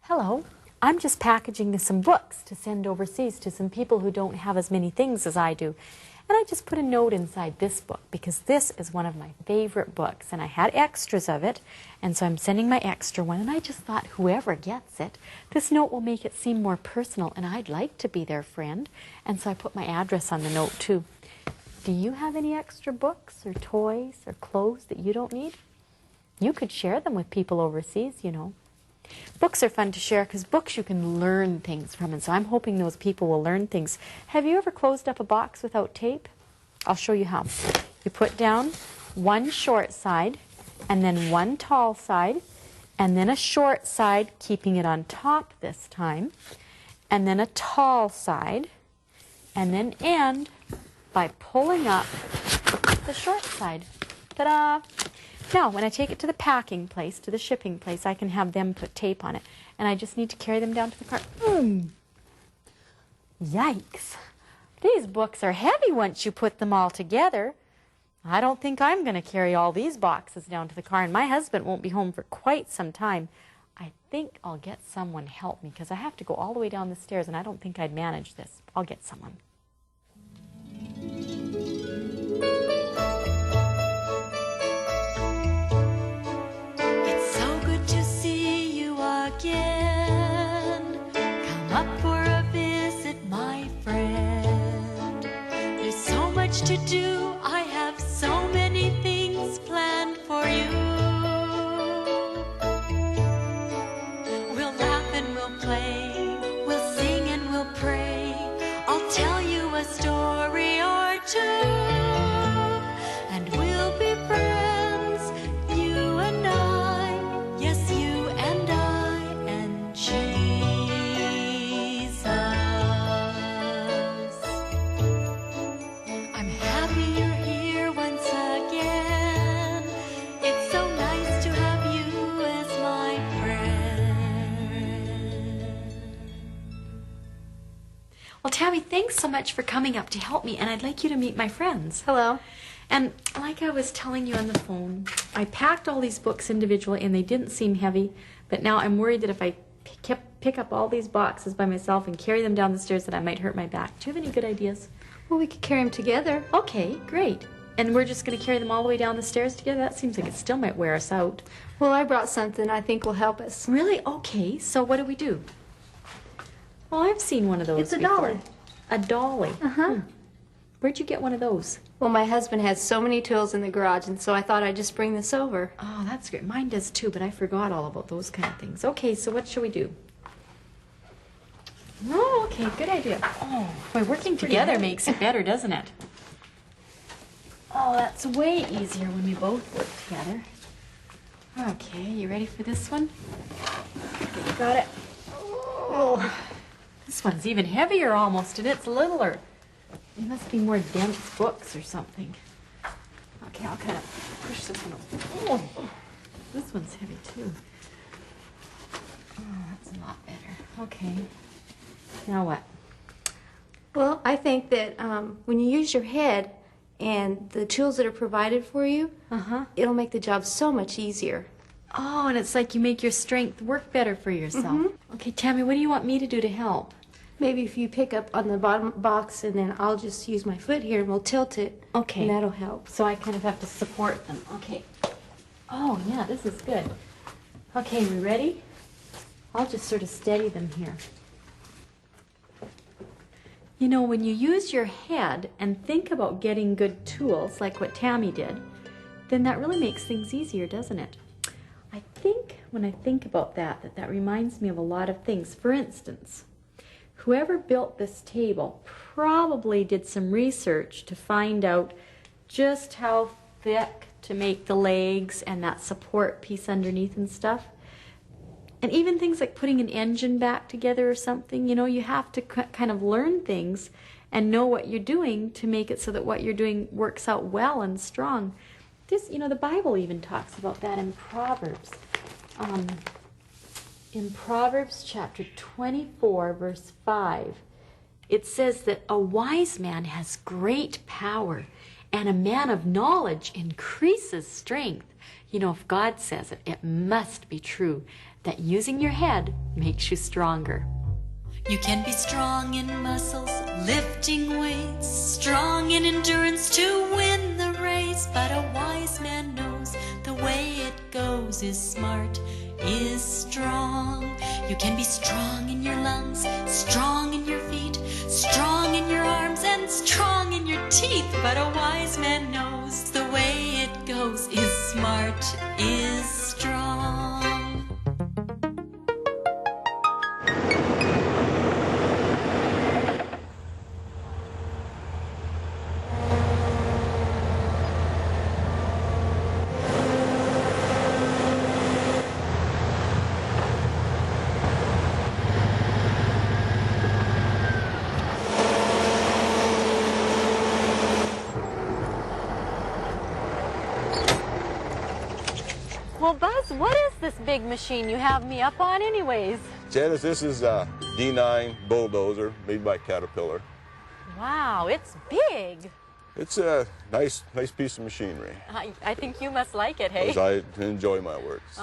Hello, I'm just packaging some books to send overseas to some people who don't have as many things as I do. And I just put a note inside this book because this is one of my favorite books and I had extras of it, and so I'm sending my extra one, and I just thought whoever gets it, this note will make it seem more personal and I'd like to be their friend, and so I put my address on the note too. Do you have any extra books or toys or clothes that you don't need? You could share them with people overseas, you know. Books are fun to share because books you can learn things from, and so I'm hoping those people will learn things. Have you ever closed up a box without tape? I'll show you how. You put down one short side and then one tall side and then a short side, keeping it on top this time, and then a tall side, and then end by pulling up the short side. Ta-da! Now, when I take it to the packing place, to the shipping place, I can have them put tape on it. And I just need to carry them down to the car. Yikes. These books are heavy once you put them all together. I don't think I'm going to carry all these boxes down to the car, and my husband won't be home for quite some time. I think I'll get someone help me because I have to go all the way down the stairs, and I don't think I'd manage this. I'll get someone. Again. Come up for a visit, my friend. There's so much to do, I have so many things planned for you. We'll laugh and we'll play, we'll sing and we'll pray. I'll tell you a story or two, and we'll be friends, you and I. Yes, you and I. Well, Tammy, thanks so much for coming up to help me, and I'd like you to meet my friends. Hello. And like I was telling you on the phone, I packed all these books individually, and they didn't seem heavy, but now I'm worried that if I pick up all these boxes by myself and carry them down the stairs that I might hurt my back. Do you have any good ideas? Well, we could carry them together. Okay, great. And we're just going to carry them all the way down the stairs together? That seems like it still might wear us out. Well, I brought something I think will help us. Really? Okay, so what do? Well, I've seen one of those before. It's a dolly. A dolly? Uh-huh. Where'd you get one of those? Well, my husband has so many tools in the garage, and so I thought I'd just bring this over. Oh, that's great. Mine does too, but I forgot all about those kind of things. Okay, so what shall we do? Oh, okay, good idea. Oh, boy, working together makes it better, doesn't it? Oh, that's way easier when we both work together. Okay, you ready for this one? Okay, you got it. Oh, this one's even heavier almost, and it's littler. It must be more dense books or something. Okay, I'll kind of push this one over. Oh, this one's heavy too. Oh, that's a lot better. Okay. Now what? Well, I think that when you use your head and the tools that are provided for you, it'll make the job so much easier. Oh, and it's like you make your strength work better for yourself. Okay, Tammy, what do you want me to do to help? Maybe if you pick up on the bottom box, and then I'll just use my foot here and we'll tilt it. Okay. And that'll help. So I kind of have to support them. Okay. Oh, yeah, this is good. Okay, we ready? I'll just sort of steady them here. You know, when you use your head and think about getting good tools, like what Tammy did, then that really makes things easier, doesn't it? I think when I think about that, that reminds me of a lot of things. For instance, whoever built this table probably did some research to find out just how thick to make the legs and that support piece underneath and stuff. And even things like putting an engine back together or something, you know, you have to kind of learn things and know what you're doing to make it so that what you're doing works out well and strong. This, you know, the Bible even talks about that in Proverbs. In Proverbs chapter 24, verse 5, it says that a wise man has great power, And a man of knowledge increases strength. You know, if God says it, it must be true that using your head makes you stronger. You can be strong in muscles, lifting weights, strong in endurance to win the race. But a wise man knows the way it goes is smart, is strong. You can be strong in your lungs, strong in your feet, strong in your arms, and strong in your teeth. But a wise man knows the way it goes is smart, is strong. Well, Buzz, what is this big machine you have me up on anyways? Janice, this is a D9 bulldozer made by Caterpillar. Wow, it's big. It's a nice piece of machinery. I think you must like it, hey? 'Cause I enjoy my work. It's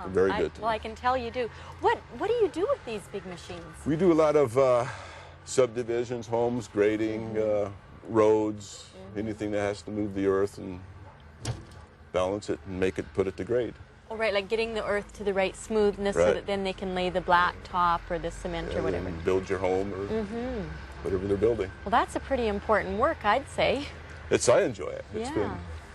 very good to Well, me. I can tell you do. What do you do with these big machines? We do a lot of subdivisions, homes, grading, roads, anything that has to move the earth and balance it and put it to grade. Oh, right, like getting the earth to the right smoothness so Right. that then they can lay the black top or the cement or And whatever. then build your home or whatever they're building. Well, that's a pretty important work, I'd say. I enjoy it. It's Yeah. been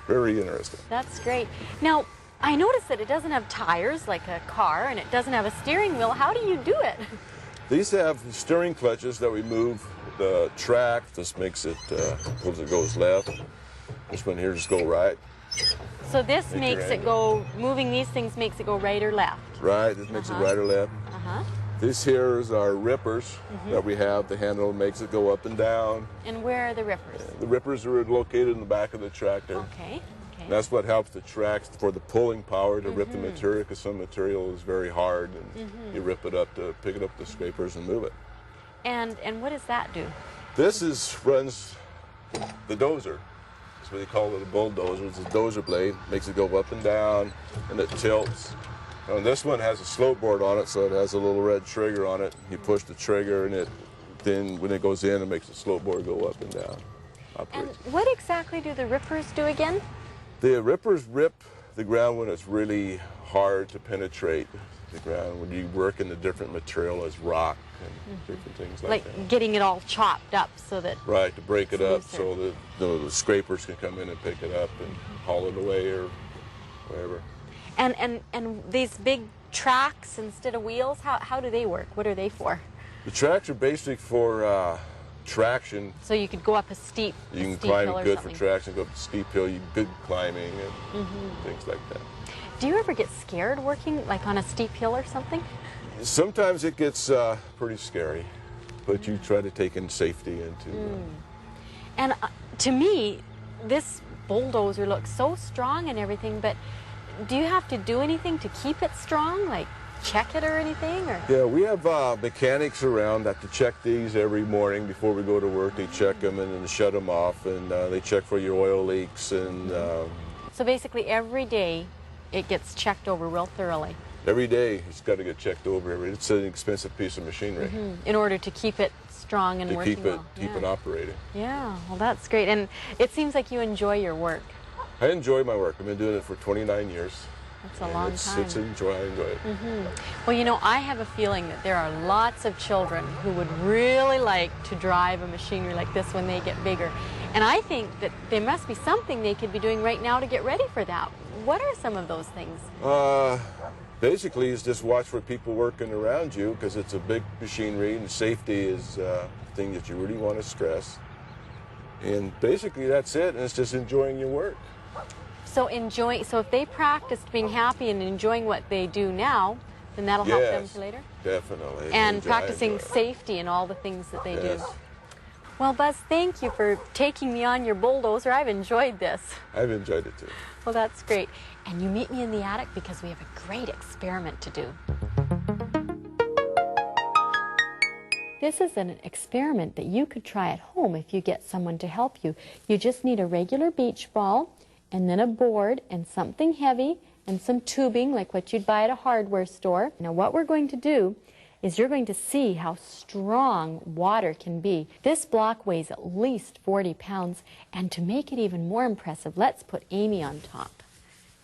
very interesting. That's great. Now, I noticed that it doesn't have tires like a car and it doesn't have a steering wheel. How do you do it? These have steering clutches that we move the track. This makes it, it goes left. This one here just go right. So this Make makes your it angle. go, moving these things makes it go right or left. Right, this makes it right or left. This here is our rippers that we have. The handle makes it go up and down. And where are the rippers? The rippers are located in the back of the tractor. Okay, okay. And that's what helps the tracks for the pulling power to rip the material, because some material is very hard, and you rip it up to pick it up the scrapers and move it. And what does that do? This runs the dozer. That's what they call it, a bulldozer. It's a dozer blade. Makes it go up and down, and it tilts. And this one has a slope board on it, so it has a little red trigger on it. You push the trigger, and then when it goes in, it makes the slope board go up and down. And Operates. what exactly do the rippers do again? The rippers rip the ground when it's really hard to penetrate the ground, when you work in the different material as rock and different things like that. Like getting it all chopped up so that... Right, to break it up Smoother. so that the scrapers can come in and pick it up and haul it away or whatever. And these big tracks instead of wheels, how do they work? What are they for? The tracks are basic for traction. So you could go up a steep You can steep climb hill or good for something. traction, go up a steep hill, good climbing and things like that. Do you ever get scared working like on a steep hill or something? Sometimes it gets pretty scary, but you try to take in safety into... And to me, this bulldozer looks so strong and everything, but do you have to do anything to keep it strong? Like check it or anything? Or? Yeah, we have mechanics around that to check these every morning before we go to work. They check them and then shut them off, and they check for your oil leaks. And So basically every day it gets checked over real thoroughly every day it's got to get checked over. It's an expensive piece of machinery in order to keep it strong and to working keep it well. keep it operating. Yeah, well that's great. And it seems like you enjoy your work. I enjoy my work. I've been doing it for 29 years. That's a and long it's, time. I enjoy it. Well, you know, I have a feeling that there are lots of children who would really like to drive a machinery like this when they get bigger. And I think that there must be something they could be doing right now to get ready for that. What are some of those things? Basically, is just watch for people working around you, because it's a big machinery, and safety is a thing that you really want to stress. And basically, that's it. And it's just enjoying your work. So if they practiced being happy and enjoying what they do now, then that'll help them Yes, for later? definitely. And I practicing enjoy it. safety and all the things that they Yes. do. Well, Buzz, thank you for taking me on your bulldozer. I've enjoyed this. I've enjoyed it too. Well, that's great. And you meet me in the attic because we have a great experiment to do. This is an experiment that you could try at home if you get someone to help you. You just need a regular beach ball and then a board and something heavy and some tubing like what you'd buy at a hardware store. Now what we're going to do is you're going to see how strong water can be. This block weighs at least 40 pounds, and to make it even more impressive, let's put Amy on top.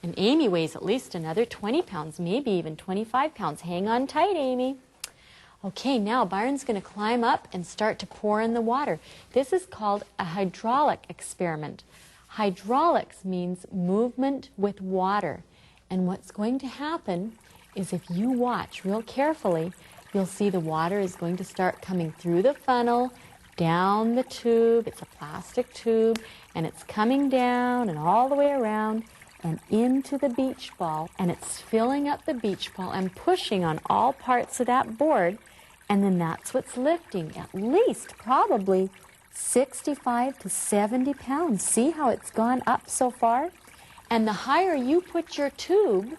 And Amy weighs at least another 20 pounds, maybe even 25 pounds. Hang on tight, Amy. Okay, now Byron's going to climb up and start to pour in the water. This is called a hydraulic experiment. Hydraulics means movement with water. And what's going to happen is if you watch real carefully, you'll see the water is going to start coming through the funnel, down the tube. It's a plastic tube, and it's coming down and all the way around and into the beach ball, and it's filling up the beach ball and pushing on all parts of that board, and then that's what's lifting at least probably 65 to 70 pounds. See how it's gone up so far? And the higher you put your tube,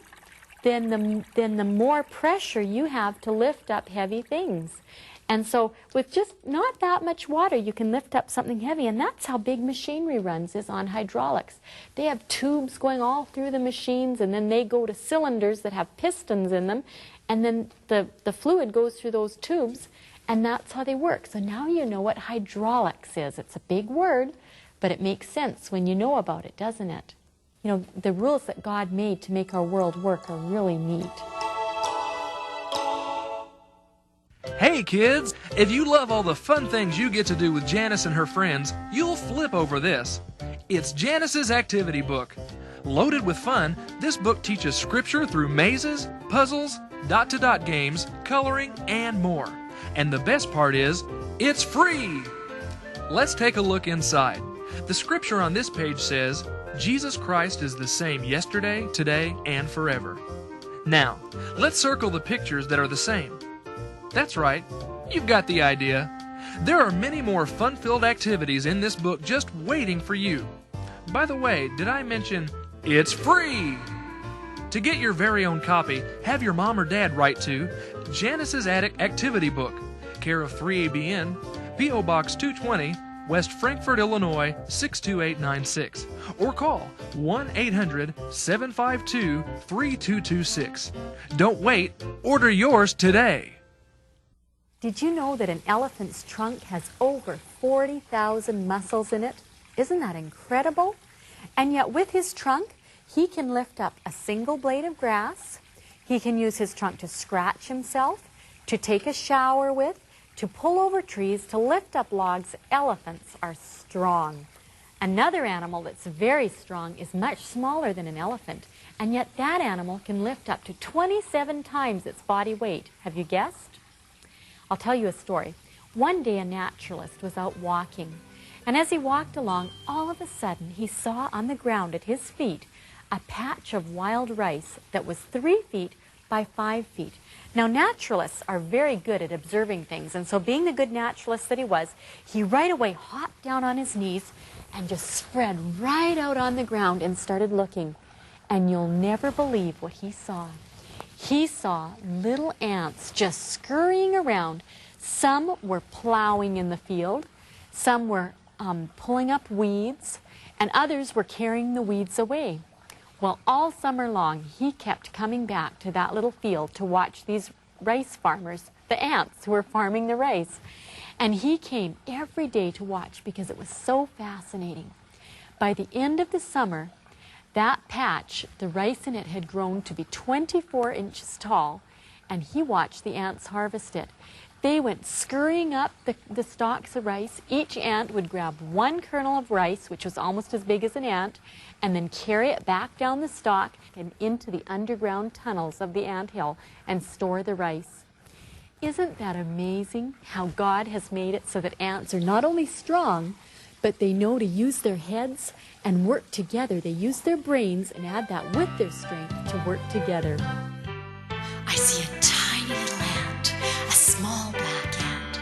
then the more pressure you have to lift up heavy things. And so with just not that much water, you can lift up something heavy, and that's how big machinery runs, is on hydraulics. They have tubes going all through the machines, and then they go to cylinders that have pistons in them, and then the fluid goes through those tubes, and that's how they work. So now you know what hydraulics is. It's a big word, but it makes sense when you know about it, doesn't it? You know, the rules that God made to make our world work are really neat. Hey kids, if you love all the fun things you get to do with Janice and her friends, you'll flip over this. It's Janice's activity book. Loaded with fun, this book teaches scripture through mazes, puzzles, dot-to-dot games, coloring, and more. And the best part is, it's free! Let's take a look inside. The scripture on this page says, Jesus Christ is the same yesterday, today, and forever. Now, let's circle the pictures that are the same. That's right, you've got the idea. There are many more fun-filled activities in this book just waiting for you. By the way, did I mention it's free? To get your very own copy, have your mom or dad write to Janice's Attic Activity Book, care of 3ABN, P.O. Box 220, West Frankfort, Illinois 62896, or call 1-800-752-3226. Don't wait, order yours today. Did you know that an elephant's trunk has over 40,000 muscles in it? Isn't that incredible? And yet with his trunk, he can lift up a single blade of grass. He can use his trunk to scratch himself, to take a shower with, to pull over trees, to lift up logs. Elephants are strong. Another animal that's very strong is much smaller than an elephant, and yet that animal can lift up to 27 times its body weight. Have you guessed? I'll tell you a story. One day a naturalist was out walking, and as he walked along, all of a sudden he saw on the ground at his feet a patch of wild rice that was 3 feet by 5 feet. Now naturalists are very good at observing things, and so being the good naturalist that he was, he right away hopped down on his knees and just spread right out on the ground and started looking. And you'll never believe what he saw. He saw little ants just scurrying around. Some were plowing in the field, some were pulling up weeds, and others were carrying the weeds away. Well, all summer long, he kept coming back to that little field to watch these rice farmers, the ants who were farming the rice. And he came every day to watch because it was so fascinating. By the end of the summer, that patch, the rice in it had grown to be 24 inches tall, and he watched the ants harvest it. They went scurrying up the stalks of rice. Each ant would grab one kernel of rice, which was almost as big as an ant, and then carry it back down the stalk and into the underground tunnels of the anthill and store the rice. Isn't that amazing how God has made it so that ants are not only strong, but they know to use their heads and work together. They use their brains and add that with their strength to work together. I see a tiny little ant, a small black ant,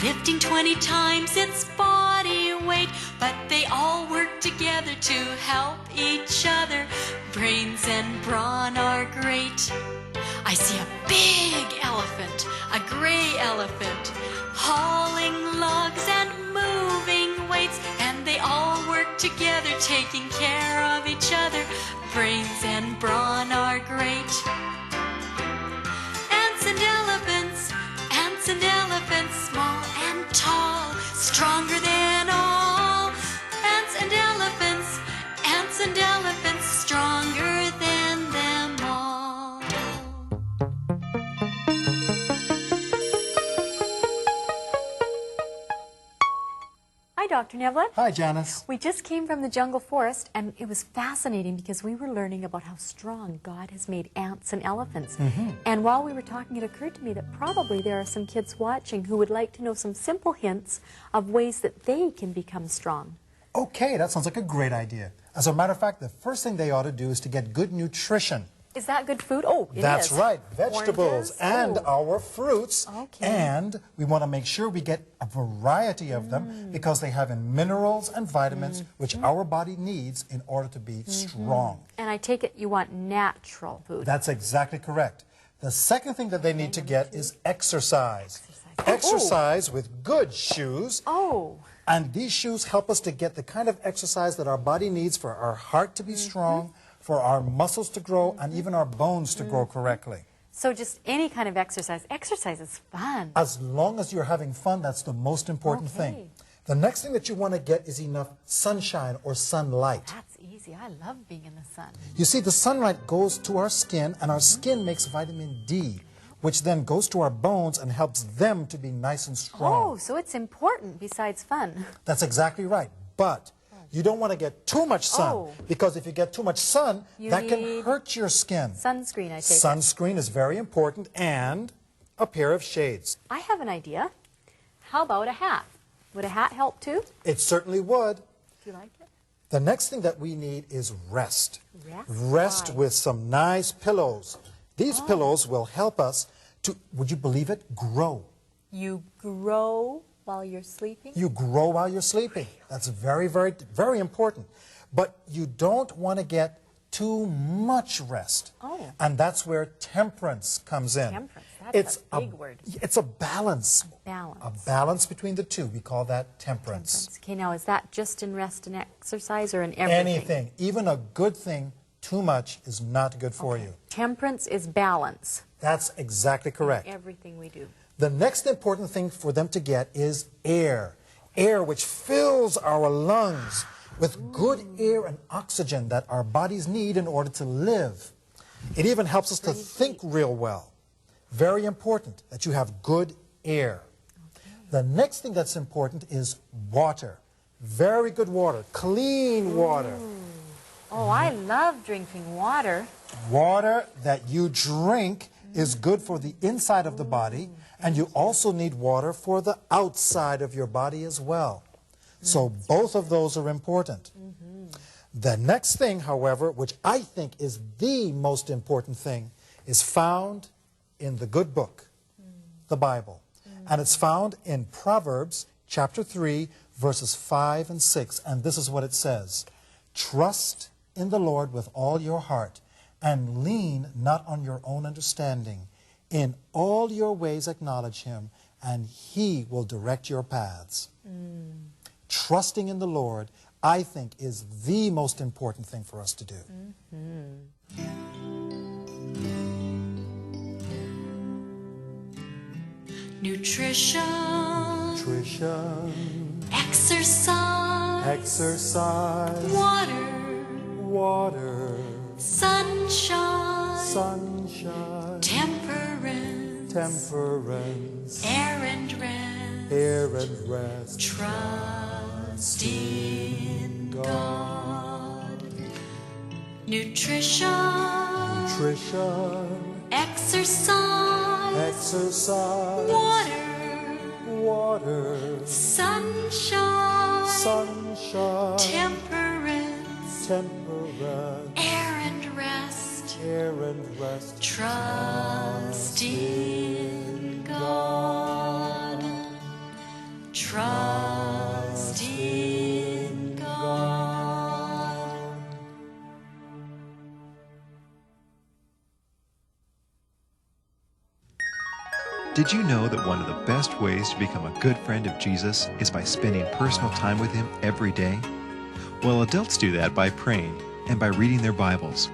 lifting 20 times its body weight, but they all work together to help each other. Brains and brawn are great. I see a big elephant, a gray elephant, hauling logs and moving weights, and they all work together, taking care of each other. Brains and brawn are great. Ants and elephants, small and tall, stronger than all. Ants and elephants, stronger than them all. Hi, Dr. Nevlin. Hi, Janice. We just came from the jungle forest, and it was fascinating because we were learning about how strong God has made ants and elephants. And while we were talking, it occurred to me that probably there are some kids watching who would like to know some simple hints of ways that they can become strong. Okay, that sounds like a great idea. As a matter of fact, the first thing they ought to do is to get good nutrition. Is that good food? Oh, it is. That's right, vegetables Oranges? and Oh. our fruits. Okay. And we want to make sure we get a variety of them because they have in minerals and vitamins which our body needs in order to be strong. And I take it you want natural food. That's exactly correct. The second thing that they need to get is exercise. Exercise. Exercise with good shoes. Oh, And these shoes help us to get the kind of exercise that our body needs for our heart to be strong, for our muscles to grow, and even our bones to grow correctly. so just any kind of exercise. Exercise is fun. As long as you're having fun, that's the most important Okay. thing. The next thing that you want to get is enough sunshine or sunlight. That's easy. I love being in the sun. You see, the sunlight goes to our skin, and our skin makes vitamin D, which then goes to our bones and helps them to be nice and strong. Oh, so it's important besides fun. That's exactly right. But you don't want to get too much sun, Oh. because if you get too much sun, You that can need hurt your skin. Sunscreen, I take it. Sunscreen is very important, and a pair of shades. I have an idea. How about a hat? Would a hat help too? It certainly would. Do you like it? The next thing that we need is rest. Rest? Rest Why? with some nice pillows. These pillows will help us to, would you believe it, grow. You grow while you're sleeping? You grow while you're sleeping. That's very, very, very important. But you don't want to get too much rest. Oh. And that's where temperance comes in. Temperance, that's a big word. It's a balance. Balance. A balance between the two. We call that temperance. Okay, now is that just in rest and exercise or in everything? Anything, even a good thing, too much is not good for you. Temperance is balance. That's exactly correct. Everything we do. The next important thing for them to get is air. Air which fills our lungs with good air and oxygen that our bodies need in order to live. It even helps us to think real well. Very important that you have good air. The next thing that's important is water. Very good water, clean water. Oh, I love drinking water. Water that you drink is good for the inside of the body, and you also need water for the outside of your body as well. So both of those are important. The next thing, however, which I think is the most important thing, is found in the good book, the Bible. And it's found in Proverbs chapter 3, verses 5 and 6. And this is what it says: "Trust in the Lord with all your heart, and lean not on your own understanding. In all your ways acknowledge him, and he will direct your paths." Trusting in the Lord, I think, is the most important thing for us to do. Nutrition, Nutrition, exercise, exercise, water, water, sunshine, sunshine, temperance, temperance, air and rest, air and rest, trust in God. Nutrition, nutrition, exercise, exercise, water, water, sunshine, sunshine, temperance, temperance, air and rest, air and rest. trust in God. Trust in God. Did you know that one of the best ways to become a good friend of Jesus is by spending personal time with Him every day? Well, adults do that by praying and by reading their Bibles.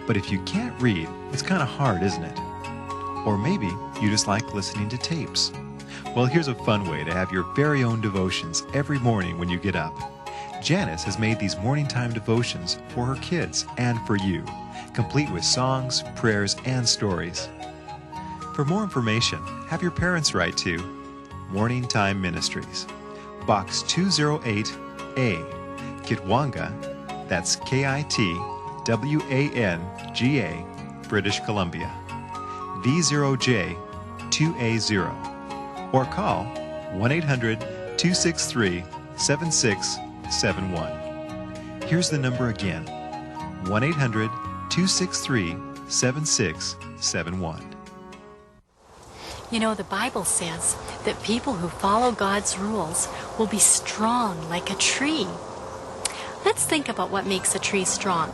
But if you can't read, it's kind of hard, isn't it? Or maybe you just like listening to tapes. Well, here's a fun way to have your very own devotions every morning when you get up. Janice has made these morning time devotions for her kids and for you, complete with songs, prayers, and stories. For more information, have your parents write to Morning Time Ministries, Box 208A, Kitwanga, that's Kitwanga, British Columbia, V0J2A0, or call 1-800-263-7671. Here's the number again, 1-800-263-7671. You know, the Bible says that people who follow God's rules will be strong like a tree. Let's think about what makes a tree strong.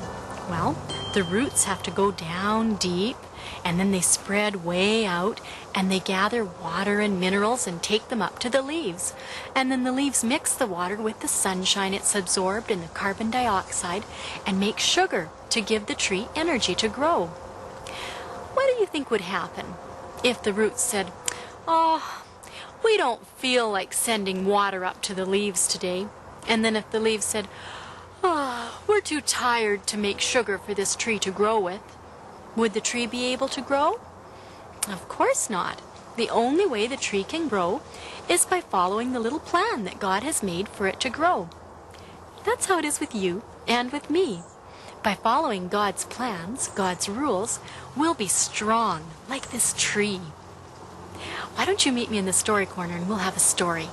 Well, the roots have to go down deep, and then they spread way out, and they gather water and minerals and take them up to the leaves. And then the leaves mix the water with the sunshine it's absorbed and the carbon dioxide and make sugar to give the tree energy to grow. What do you think would happen if the roots said, "Oh, we don't feel like sending water up to the leaves today"? And then if the leaves said, "Oh, we're too tired to make sugar for this tree to grow with"? Would the tree be able to grow? Of course not. The only way the tree can grow is by following the little plan that God has made for it to grow. That's how it is with you and with me. By following God's plans, God's rules, we'll be strong like this tree. Why don't you meet me in the story corner and we'll have a story.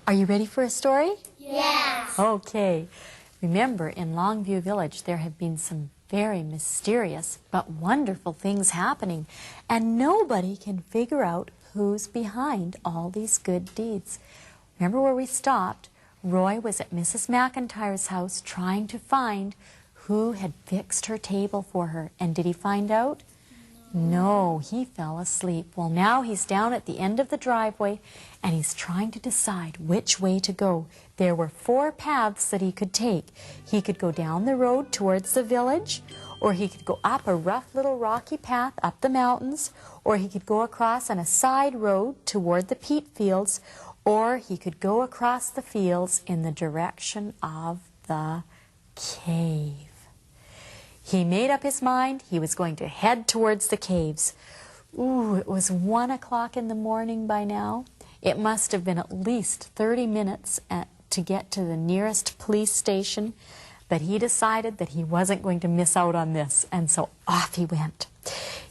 Are you ready for a story? Yes. Okay. Remember, in Longview Village, there have been some very mysterious but wonderful things happening, and nobody can figure out who's behind all these good deeds. Remember where we stopped? Roy was at Mrs. McIntyre's house trying to find who had fixed her table for her. And did he find out? No, he fell asleep. Well, now he's down at the end of the driveway and he's trying to decide which way to go. There were 4 paths that he could take. He could go down the road towards the village, or he could go up a rough little rocky path up the mountains, or he could go across on a side road toward the peat fields, or he could go across the fields in the direction of the cave. He made up his mind he was going to head towards the caves. Ooh, it was 1 o'clock in the morning by now. It must have been at least 30 minutes to get to the nearest police station, but he decided that he wasn't going to miss out on this, and so off he went.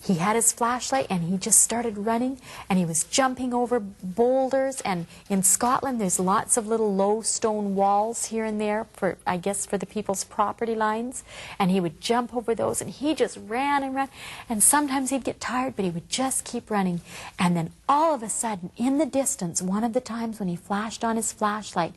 He had his flashlight and he just started running, and he was jumping over boulders, and in Scotland there's lots of little low stone walls here and there for, I guess, for the people's property lines, and he would jump over those, and he just ran and ran, and sometimes he'd get tired, but he would just keep running. And then all of a sudden, in the distance, one of the times when he flashed on his flashlight,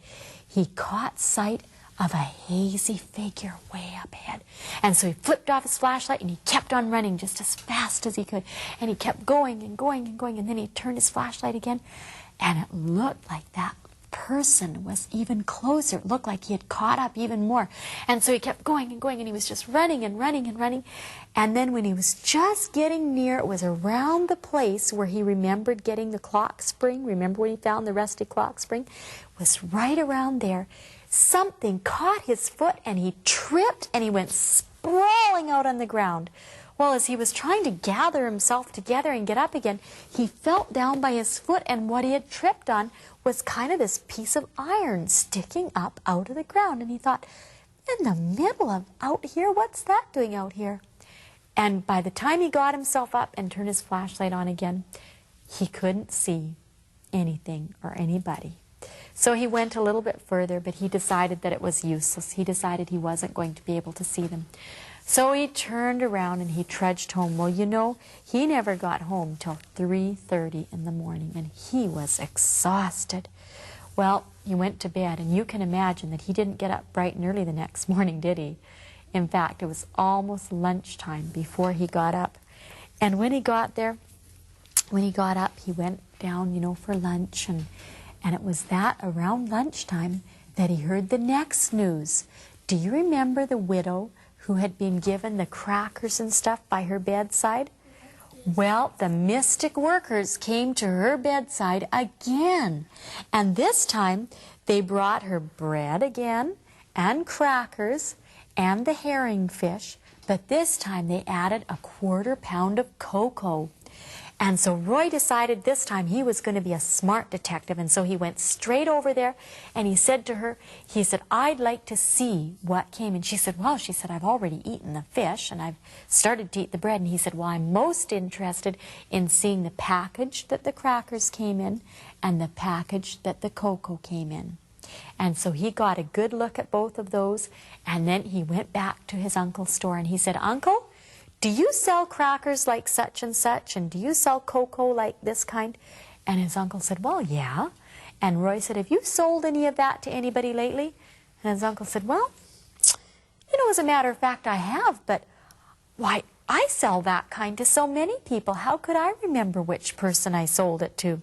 he caught sight of a hazy figure way up ahead. And so he flipped off his flashlight and he kept on running just as fast as he could. And he kept going and going and going, and then he turned his flashlight again, and it looked like that person was even closer. It looked like he had caught up even more. And so he kept going and going, and he was just running and running and running. And then when he was just getting near, it was around the place where he remembered getting the clock spring. Remember when he found the rusty clock spring? It was right around there. Something caught his foot and he tripped and he went sprawling out on the ground. Well, as he was trying to gather himself together and get up again, he felt down by his foot, and what he had tripped on was kind of this piece of iron sticking up out of the ground. And he thought, in the middle of out here, what's that doing out here? And by the time he got himself up and turned his flashlight on again, he couldn't see anything or anybody. So he went a little bit further, but he decided that it was useless. He decided he wasn't going to be able to see them. So he turned around and he trudged home. Well, you know, he never got home till 3:30 in the morning, and he was exhausted. Well, he went to bed, and you can imagine that he didn't get up bright and early the next morning, did he? In fact, it was almost lunchtime before he got up. And when he got there, when he got up, he went down, you know, for lunch. And it was that around lunchtime that he heard the next news. Do you remember the widow who had been given the crackers and stuff by her bedside? Well, the mystic workers came to her bedside again. And this time, they brought her bread again, and crackers, and the herring fish. But this time, they added a 1/4 pound of cocoa. And so Roy decided this time he was going to be a smart detective. And so he went straight over there and he said to her, he said, I'd like to see what came. And she said, well, she said, I've already eaten the fish and I've started to eat the bread. And he said, well, I'm most interested in seeing the package that the crackers came in and the package that the cocoa came in. And so he got a good look at both of those. And then he went back to his uncle's store and he said, Uncle, do you sell crackers like such and such, and do you sell cocoa like this kind? And his uncle said, well, yeah. And Roy said, have you sold any of that to anybody lately? And his uncle said, well, you know, as a matter of fact, I have, but why, I sell that kind to so many people. How could I remember which person I sold it to?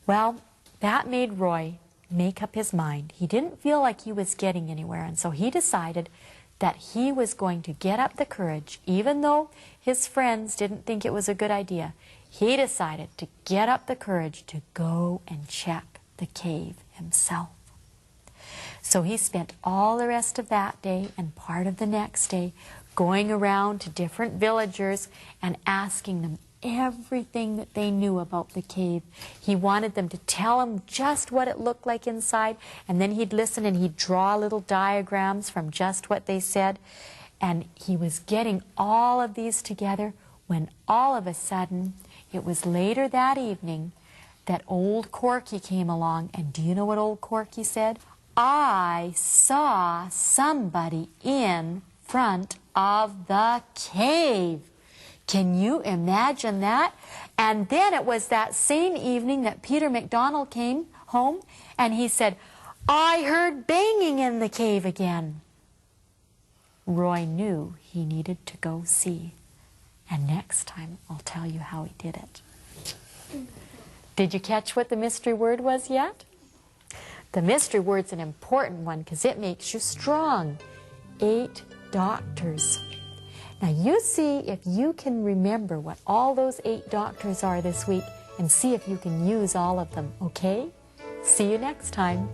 Well, that made Roy make up his mind. He didn't feel like he was getting anywhere, and so he decided that he was going to get up the courage, even though his friends didn't think it was a good idea. He decided to get up the courage to go and check the cave himself. So he spent all the rest of that day and part of the next day going around to different villagers and asking them everything that they knew about the cave. He wanted them to tell him just what it looked like inside, and then he'd listen and he'd draw little diagrams from just what they said. And he was getting all of these together when all of a sudden, it was later that evening, that old Corky came along. And do you know what old Corky said? I saw somebody in front of the cave. Can you imagine that? And then it was that same evening that Peter MacDonald came home and he said, I heard banging in the cave again. Roy knew he needed to go see. And next time I'll tell you how he did it. Did you catch what the mystery word was yet? The mystery word's an important one because it makes you strong. 8 doctors. Now you see if you can remember what all those 8 doctors are this week and see if you can use all of them, okay? See you next time.